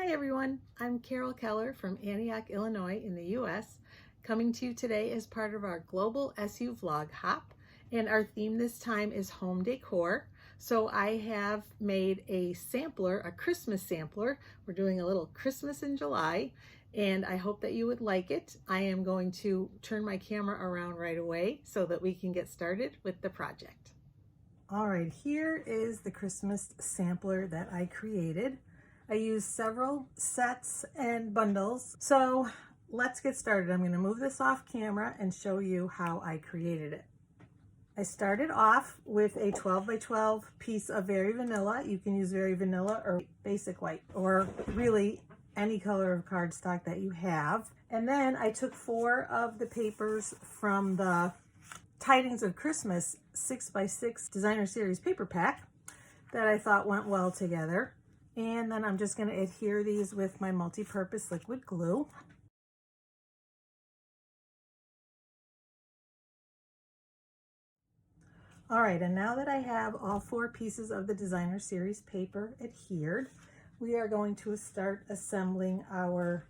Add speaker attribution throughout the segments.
Speaker 1: Hi everyone, I'm Carol Keller from Antioch, Illinois in the US, coming to you today as part of our Global SU Vlog Hop, and our theme this time is home decor. So I have made a sampler, a Christmas sampler. We're doing a little Christmas in July, and I hope that you would like it. I am going to turn my camera around right away so that we can get started with the project. All right, here is the Christmas sampler that I created. I used several sets and bundles. So let's get started. I'm going to move this off camera and show you how I created it. I started off with a 12 by 12 piece of Very Vanilla. You can use Very Vanilla or Basic White, or really any color of cardstock that you have. And then I took 4 of the papers from the Tidings of Christmas 6x6 Designer Series paper pack that I thought went well together. And then I'm just going to adhere these with my multi-purpose liquid glue. All right, and now that I have all 4 pieces of the Designer Series paper adhered, we are going to start assembling our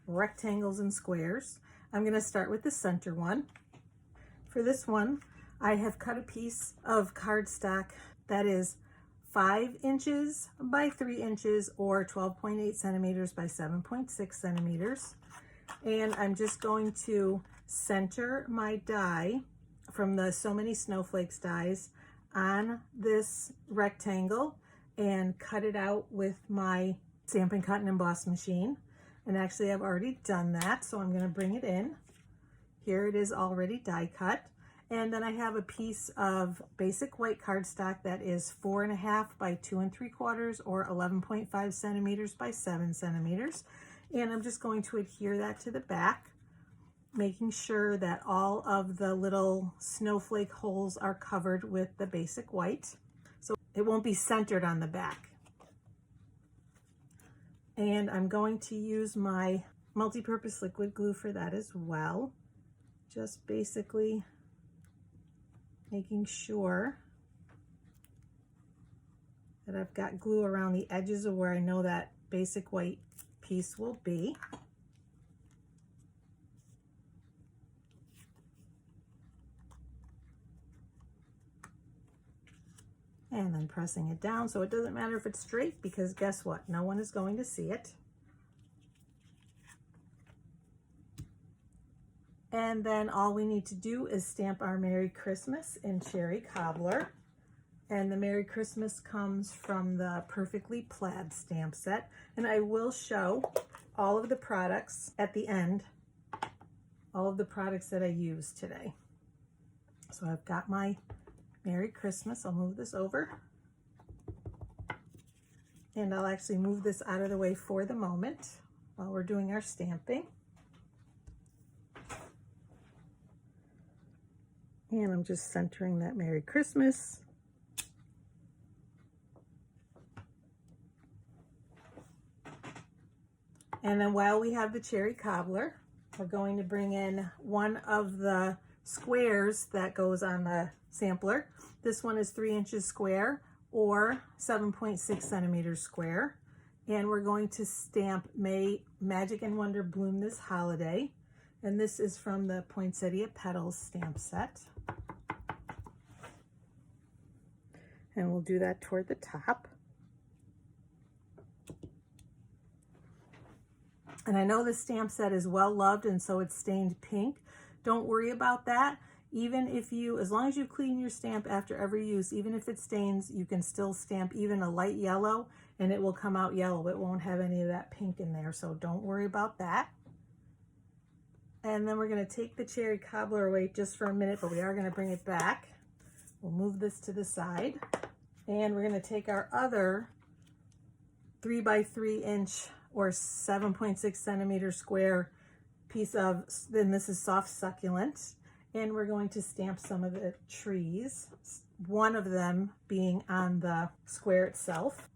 Speaker 1: rectangles and squares. I'm going to start with the center one. For this one, I have cut a piece of cardstock that is 5 inches by 3 inches or 12.8 centimeters by 7.6 centimeters. And I'm just going to center my die from the So Many Snowflakes dies on this rectangle and cut it out with my Stampin' Cut and Emboss machine. And actually I've already done that, so I'm going to bring it in. Here it is already die cut. And then I have a piece of basic white cardstock that is 4.5 by 2 3/4 or 11.5 centimeters by 7 centimeters. And I'm just going to adhere that to the back, making sure that all of the little snowflake holes are covered with the basic white. So it won't be centered on the back. And I'm going to use my multi-purpose liquid glue for that as well. Just basically making sure that I've got glue around the edges of where I know that basic white piece will be. And then pressing it down, so it doesn't matter if it's straight, because guess what? No one is going to see it. And then all we need to do is stamp our Merry Christmas in Cherry Cobbler. And the Merry Christmas comes from the Perfectly Plaid stamp set. And I will show all of the products at the end, all of the products that I used today. So I've got my Merry Christmas. I'll move this over. And I'll actually move this out of the way for the moment while we're doing our stamping. And I'm just centering that Merry Christmas. And then while we have the Cherry Cobbler, we're going to bring in one of the squares that goes on the sampler. This one is 3 inches square or 7.6 centimeters square. And we're going to stamp May Magic and Wonder Bloom This Holiday. And this is from the Poinsettia Petals stamp set. And we'll do that toward the top. And I know this stamp set is well loved, and so it's stained pink. Don't worry about that. Even if you, as long as you clean your stamp after every use, even if it stains, you can still stamp even a light yellow and it will come out yellow. It won't have any of that pink in there, so don't worry about that. And then we're going to take the Cherry Cobbler away just for a minute, but we are going to bring it back. We'll move this to the side. And we're going to take our other 3 by 3 inch or 7.6 centimeter square piece of, then this is Soft Succulent. And we're going to stamp some of the trees, one of them being on the square itself.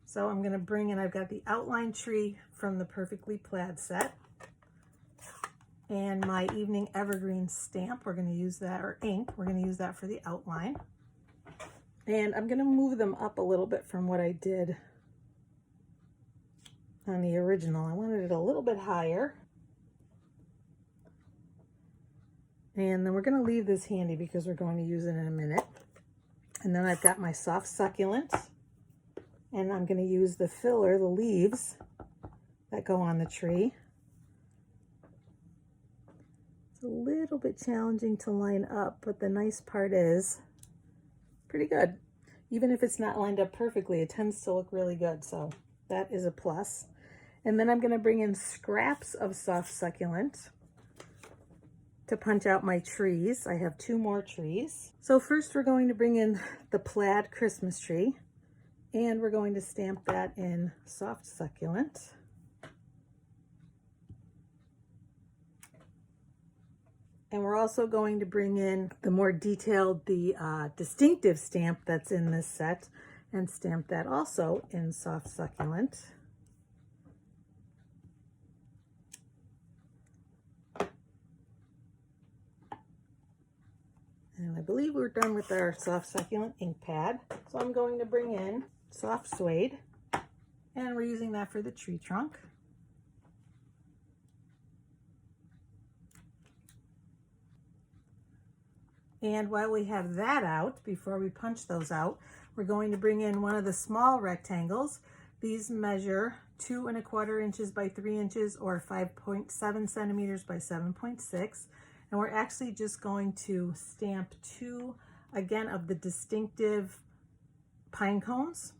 Speaker 1: So I'm going to bring in, I've got the outline tree from the Perfectly Plaid set. And my Evening Evergreen stamp, we're going to use that, or ink, we're going to use that for the outline. And I'm going to move them up a little bit from what I did on the original. I wanted it a little bit higher. And then we're going to leave this handy because we're going to use it in a minute. And then I've got my Soft Succulent. And I'm going to use the filler, the leaves that go on the tree. It's a little bit challenging to line up, but the nice part is pretty good. Even if it's not lined up perfectly, it tends to look really good. So that is a plus. And then I'm going to bring in scraps of Soft Succulent to punch out my trees. I have 2 more trees. So first we're going to bring in the Plaid Christmas tree, and we're going to stamp that in Soft Succulent. And we're also going to bring in the more detailed, the distinctive stamp that's in this set, and stamp that also in Soft Succulent. And I believe we're done with our Soft Succulent ink pad. So I'm going to bring in Soft Suede, and we're using that for the tree trunk. And while we have that out, before we punch those out, we're going to bring in one of the small rectangles. These measure 2 1/4 inches by 3 inches, or 5.7 centimeters by 7.6. And we're actually just going to stamp 2, again, of the distinctive pine cones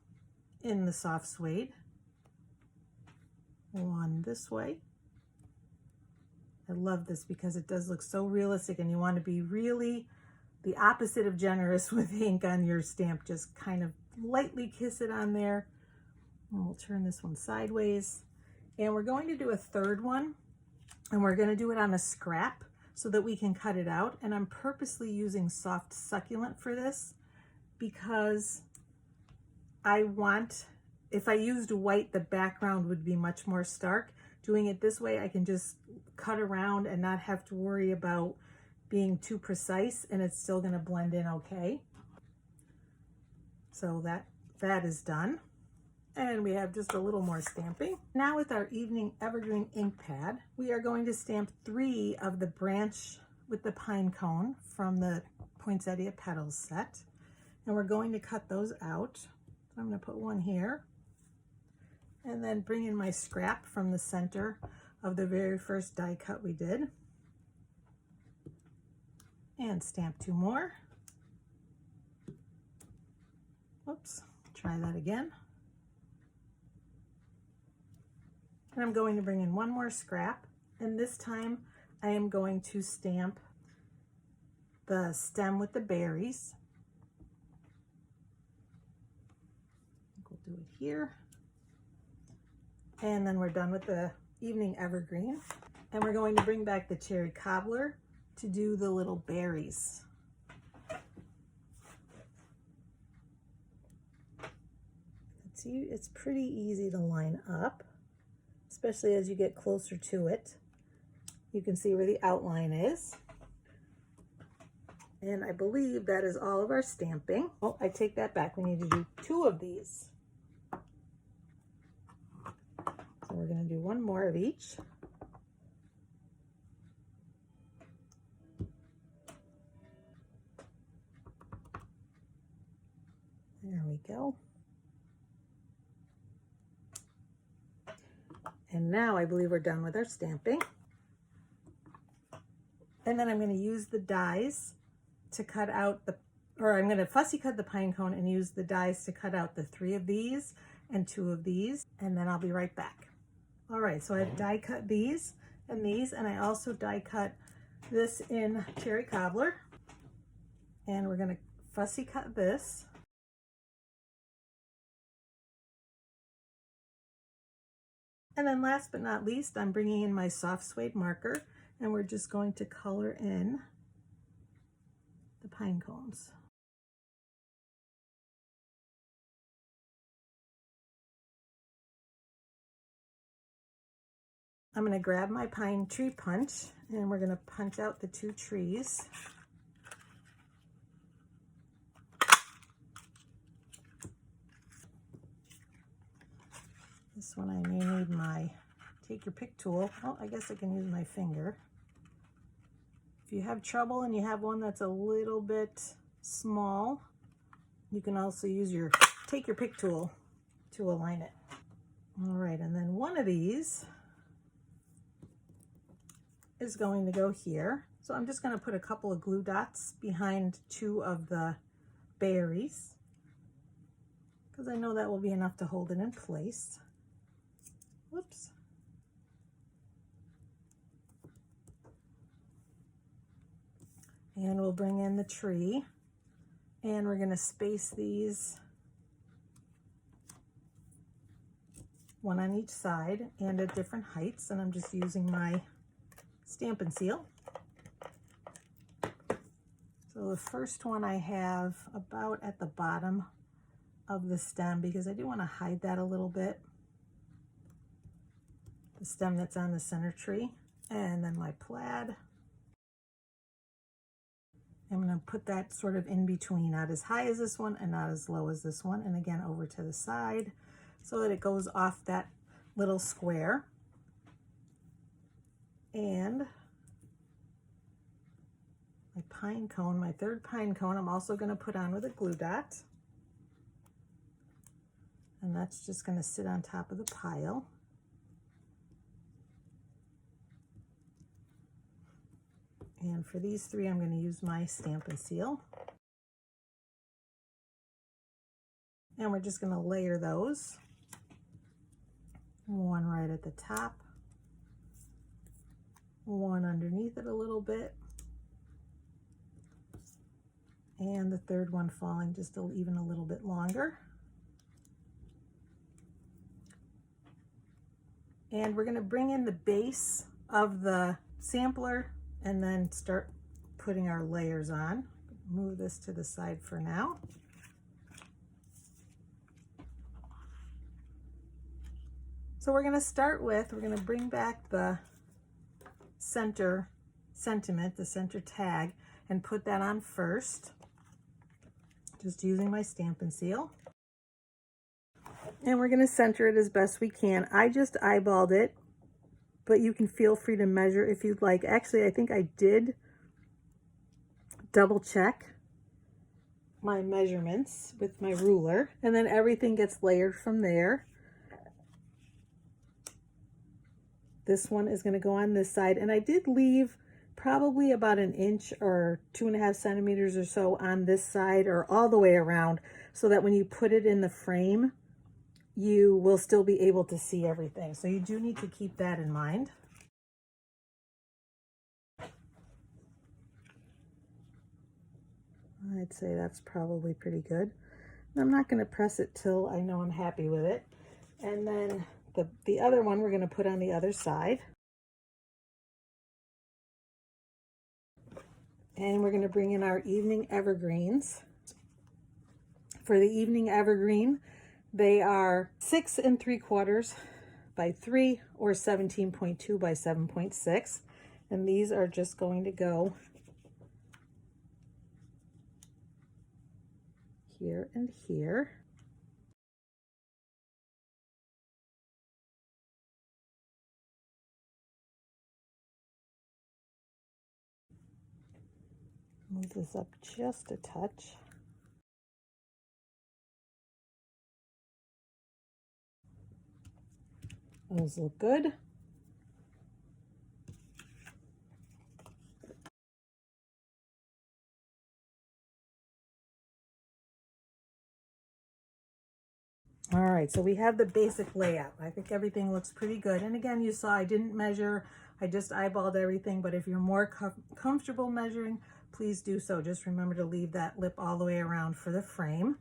Speaker 1: in the soft suede. One this way. I love this because it does look so realistic, and you want to be really the opposite of generous with ink on your stamp. Just kind of lightly kiss it on there. And we'll turn this one sideways. And we're going to do a third one, and we're going to do it on a scrap so that we can cut it out. And I'm purposely using Soft Succulent for this because I want, if I used white, the background would be much more stark. Doing it this way, I can just cut around and not have to worry about being too precise, and it's still going to blend in okay. So that is done. And we have just a little more stamping. Now with our Evening Evergreen ink pad, we are going to stamp 3 of the branch with the pine cone from the Poinsettia Petals set. And we're going to cut those out. So I'm going to put one here. And then bring in my scrap from the center of the very first die cut we did. And stamp 2 more. Oops, try that again. And I'm going to bring in 1 more scrap, and this time I am going to stamp the stem with the berries. I think we'll do it here. And then we're done with the Evening Evergreen. And we're going to bring back the cherry cobbler to do the little berries. See, it's pretty easy to line up, especially as you get closer to it. You can see where the outline is. And I believe that is all of our stamping. Oh, I take that back. We need to do 2 of these. So we're going to do 1 more of each. There we go. And now I believe we're done with our stamping. And then I'm going to use the dies to cut out I'm going to fussy cut the pine cone and use the dies to cut out the 3 of these and 2 of these, and then I'll be right back. All right, so I've die cut these, and I also die cut this in cherry cobbler. And we're going to fussy cut this. And then last but not least, I'm bringing in my soft suede marker, and we're just going to color in the pine cones. I'm going to grab my pine tree punch, and we're going to punch out the 2 trees. This this one I may need my take your pick tool. Oh, I guess I can use my finger. If you have trouble and you have one that's a little bit small, you can also use your take your pick tool to align it. All right, and then one of these is going to go here. So I'm just going to put a couple of glue dots behind two of the berries, because I know that will be enough to hold it in place. Whoops. And we'll bring in the tree, and we're going to space these one on each side and at different heights, and I'm just using my Stampin' Seal. So the first one I have about at the bottom of the stem, because I do want to hide that a little bit, the stem that's on the center tree. And then my plaid, I'm going to put that sort of in between, not as high as this one and not as low as this one, and again over to the side so that it goes off that little square. And my pine cone, my third pine cone, I'm also going to put on with a glue dot. And that's just going to sit on top of the pile. And for these three, I'm going to use my Stampin' Seal. And we're just going to layer those. One right at the top, one underneath it a little bit, and the third one falling just even a little bit longer. And we're going to bring in the base of the sampler and then start putting our layers on. Move this to the side for now. So we're going to start with, we're going to bring back the center sentiment, the center tag, and put that on first, just using my Stampin' Seal. And we're going to center it as best we can. I just eyeballed it, but you can feel free to measure if you'd like. Actually, I think I did double check my measurements with my ruler, and then everything gets layered from there. This one is going to go on this side, and I did leave probably about an inch or 2.5 centimeters or so on this side, or all the way around, so that when you put it in the frame, you will still be able to see everything. So you do need to keep that in mind. I'd say that's probably pretty good. I'm not going to press it till I know I'm happy with it. And then the other one we're going to put on the other side. And we're going to bring in our evening evergreens. For the evening evergreen, they are 6 3/4 by 3 or 17.2 by 7.6. And these are just going to go here and here. Move this up just a touch. Those look good. All right, so we have the basic layout. I think everything looks pretty good. And again, you saw I didn't measure, I just eyeballed everything, but if you're more comfortable measuring, please do so. Just remember to leave that lip all the way around for the frame.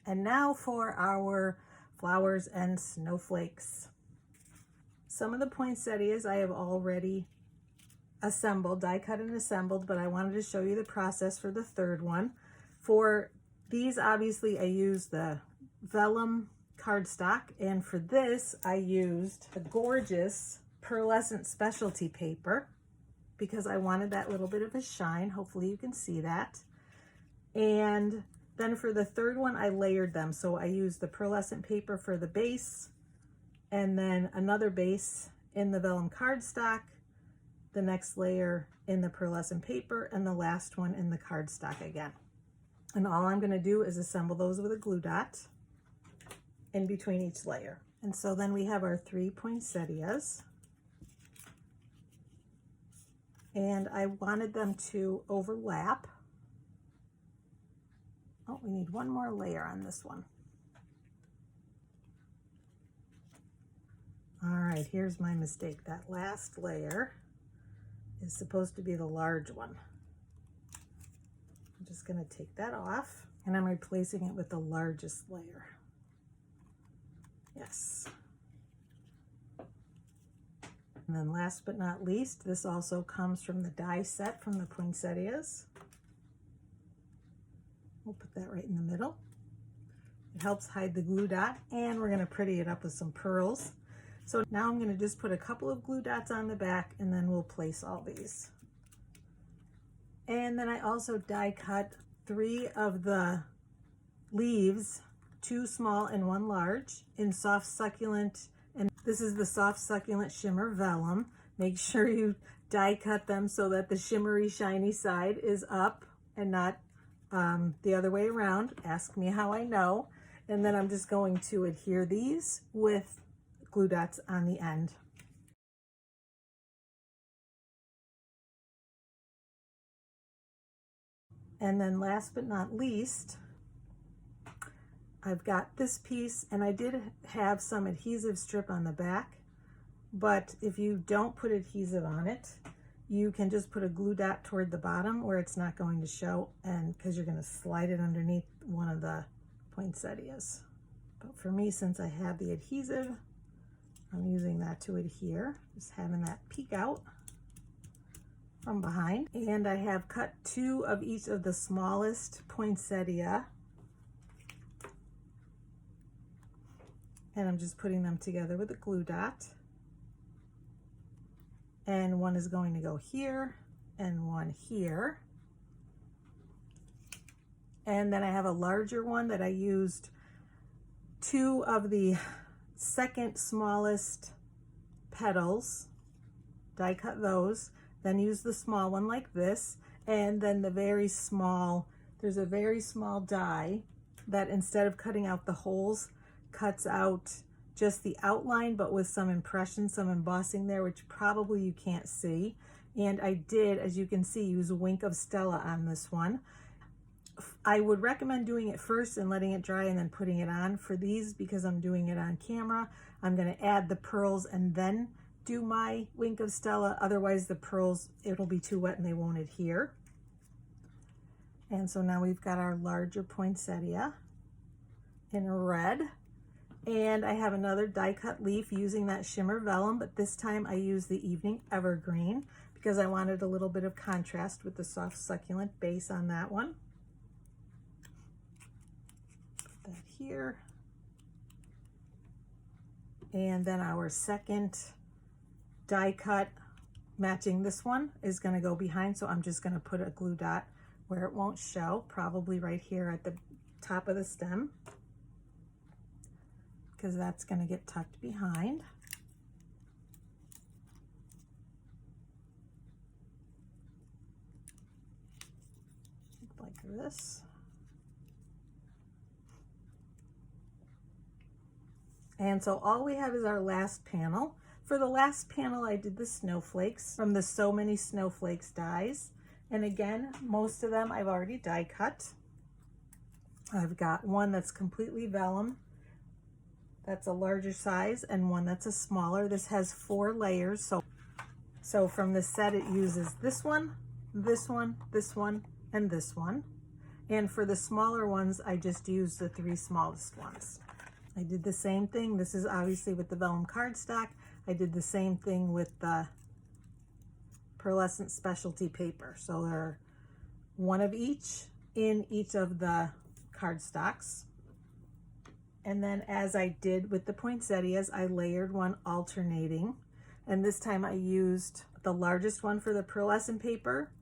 Speaker 1: And now for our flowers and snowflakes. Some of the poinsettias I have already assembled, die cut and assembled, but I wanted to show you the process for the third one. For these, obviously, I used the vellum cardstock, and for this, I used a gorgeous pearlescent specialty paper because I wanted that little bit of a shine. Hopefully you can see that. And then for the third one, I layered them. So I used the pearlescent paper for the base, and then another base in the vellum cardstock, the next layer in the pearlescent paper, and the last one in the cardstock again. And all I'm going to do is assemble those with a glue dot in between each layer. And so then we have our 3 poinsettias. And I wanted them to overlap. Oh, we need one more layer on this one. All right, here's my mistake. That last layer is supposed to be the large one. I'm just going to take that off, and I'm replacing it with the largest layer. Yes. And then last but not least, this also comes from the die set from the poinsettias. We'll put that right in the middle. It helps hide the glue dot, and we're going to pretty it up with some pearls. So now I'm going to just put a couple of glue dots on the back, and then we'll place all these. And then I also die cut 3 of the leaves, 2 small and 1 large, in Soft Succulent. And this is the Soft Succulent Shimmer Vellum. Make sure you die cut them so that the shimmery, shiny side is up and not the other way around. Ask me how I know. And then I'm just going to adhere these with glue dots on the end. And then last but not least, I've got this piece, and I did have some adhesive strip on the back, but if you don't put adhesive on it, you can just put a glue dot toward the bottom where it's not going to show, and because you're going to slide it underneath one of the poinsettias. But for me, since I have the adhesive, I'm using that to adhere, just having that peek out from behind. And I have cut 2 of each of the smallest poinsettia, and I'm just putting them together with a glue dot. And one is going to go here and one here. And then I have a larger one that I used 2 of the second smallest petals, die cut those, then use the small one like this, and then the very small, there's a very small die that instead of cutting out the holes, cuts out just the outline, but with some impression, some embossing there, which probably you can't see. And I did, as you can see, use a wink of Stella on this one. I would recommend doing it first and letting it dry and then putting it on. For these, because I'm doing it on camera, I'm going to add the pearls and then do my wink of Stella. Otherwise the pearls, it'll be too wet and they won't adhere. And so now we've got our larger poinsettia in red. And I have another die cut leaf using that shimmer vellum, but this time I use the Evening Evergreen because I wanted a little bit of contrast with the Soft Succulent base on that one. Put that here. And then our second die cut matching this one is going to go behind, so I'm just going to put a glue dot where it won't show, probably right here at the top of the stem, because that's going to get tucked behind. Like this. And so all we have is our last panel. For the last panel, I did the snowflakes from the So Many Snowflakes dies. And again, most of them I've already die cut. I've got one that's completely vellum. That's a larger size, and one that's a smaller. This has 4 layers. So from the set, it uses this one, this one, this one, and this one. And for the smaller ones, I just used the 3 smallest ones. I did the same thing. This is obviously with the vellum cardstock. I did the same thing with the pearlescent specialty paper. So there are 1 of each in each of the cardstocks. And then as I did with the poinsettias, I layered one alternating. And this time I used the largest one for the pearlescent paper,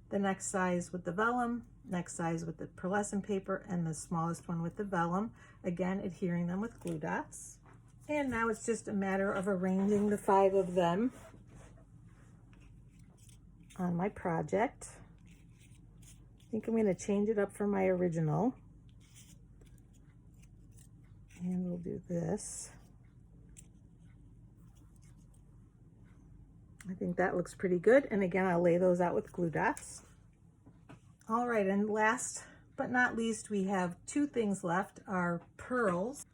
Speaker 1: the next size with the vellum, next size with the pearlescent paper, and the smallest one with the vellum. Again, adhering them with glue dots. And now it's just a matter of arranging the 5 of them on my project. I think I'm going to change it up from my original. And we'll do this. I think that looks pretty good. And again, I'll lay those out with glue dots. All right, and last but not least, we have 2 things left, our pearls.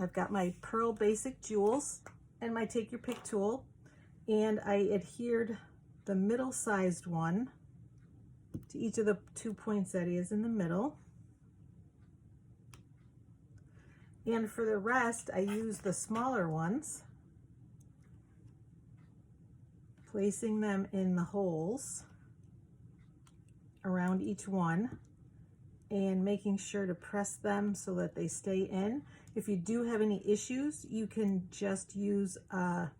Speaker 1: I've got my Pearl Basic Jewels and my Take Your Pick tool, and I adhered the middle-sized one to each of the 2 poinsettias in the middle. And for the rest, I use the smaller ones, placing them in the holes around each one and making sure to press them so that they stay in. If you do have any issues, you can just use a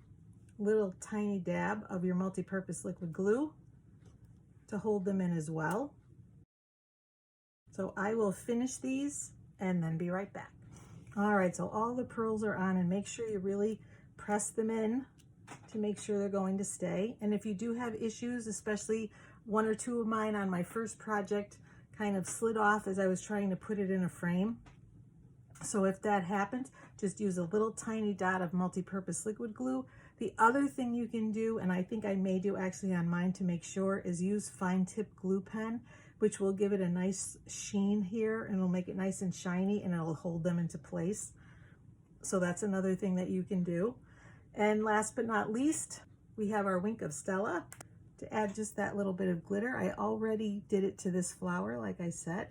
Speaker 1: little tiny dab of your multi-purpose liquid glue to hold them in as well. So I will finish these and then be right back. All right, so all the pearls are on, and make sure you really press them in to make sure they're going to stay. And if you do have issues, especially 1 or 2 of mine on my first project kind of slid off as I was trying to put it in a frame. So if that happens, just use a little tiny dot of multi-purpose liquid glue. The other thing you can do, and I think I may do actually on mine to make sure, is use fine tip glue pen, which will give it a nice sheen here and will make it nice and shiny, and it'll hold them into place. So that's another thing that you can do. And last but not least, we have our Wink of Stella to add just that little bit of glitter. I already did it to this flower, like I said,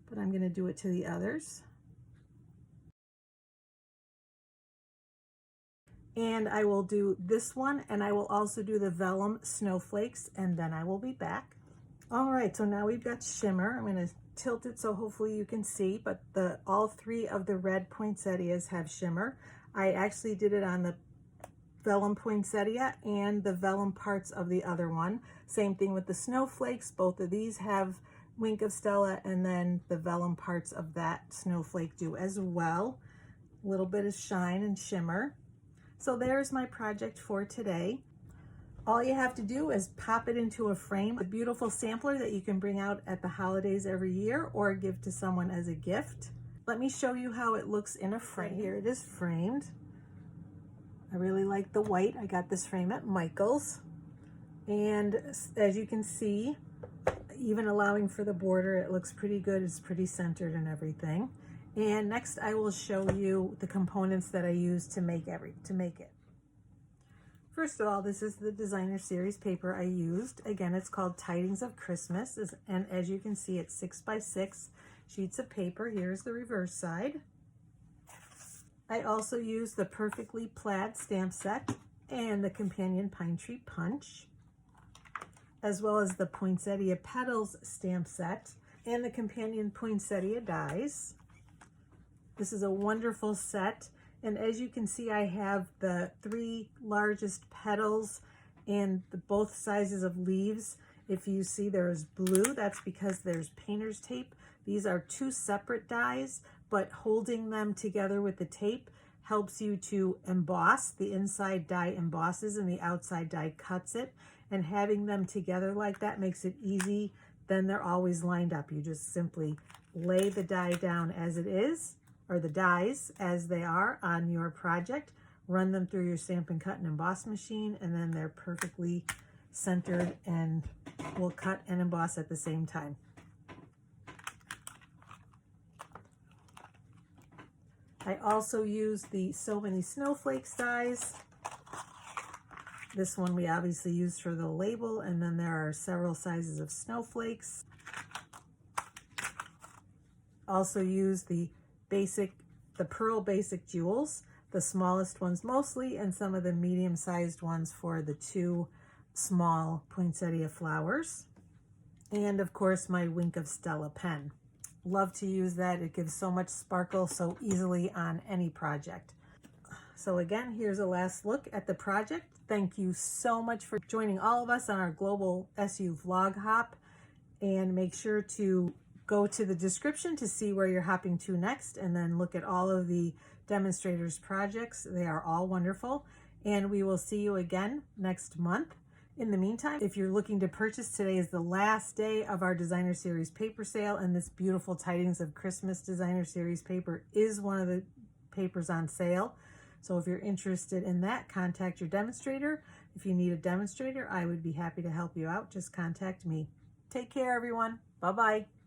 Speaker 1: but I'm going to do it to the others. And I will do this one, and I will also do the vellum snowflakes, and then I will be back. All right, so now we've got shimmer. I'm going to tilt it so hopefully you can see, but all 3 of the red poinsettias have shimmer. I actually did it on the vellum poinsettia and the vellum parts of the other one. Same thing with the snowflakes. Both of these have Wink of Stella, and then the vellum parts of that snowflake do as well. A little bit of shine and shimmer. So there's my project for today. All you have to do is pop it into a frame, a beautiful sampler that you can bring out at the holidays every year or give to someone as a gift. Let me show you how it looks in a frame. Here it is framed. I really like the white. I got this frame at Michael's. And as you can see, even allowing for the border, it looks pretty good. It's pretty centered and everything. And next I will show you the components that I used to make it. First of all, this is the designer series paper I used. Again, it's called Tidings of Christmas, and as you can see, it's 6 by 6 sheets of paper. Here's the reverse side. I also used the Perfectly Plaid stamp set and the Companion Pine Tree Punch, as well as the Poinsettia Petals stamp set and the Companion Poinsettia dies. This is a wonderful set, and as you can see, I have the 3 largest petals and both sizes of leaves. If you see there's blue, that's because there's painter's tape. These are 2 separate dies, but holding them together with the tape helps you to emboss. The inside die embosses and the outside die cuts it, and having them together like that makes it easy. Then they're always lined up. You just simply lay the die down as it is, or the dies as they are on your project, run them through your Stampin' Cut and Emboss machine, and then they're perfectly centered and will cut and emboss at the same time. I also use the So Many Snowflakes dies. This one we obviously used for the label, and then there are several sizes of snowflakes. Also use the Pearl Basic Jewels, the smallest ones mostly, and some of the medium-sized ones for the 2 small poinsettia flowers. And of course, my Wink of Stella pen. Love to use that. It gives so much sparkle so easily on any project. So again, here's a last look at the project. Thank you so much for joining all of us on our global SU vlog hop, and make sure to go to the description to see where you're hopping to next, and then look at all of the Demonstrators projects. They are all wonderful, and we will see you again next month. In the meantime, if you're looking to purchase, today is the last day of our Designer Series paper sale, and this beautiful Tidings of Christmas Designer Series paper is one of the papers on sale. So if you're interested in that, contact your demonstrator. If you need a demonstrator, I would be happy to help you out. Just contact me. Take care, everyone. Bye-bye.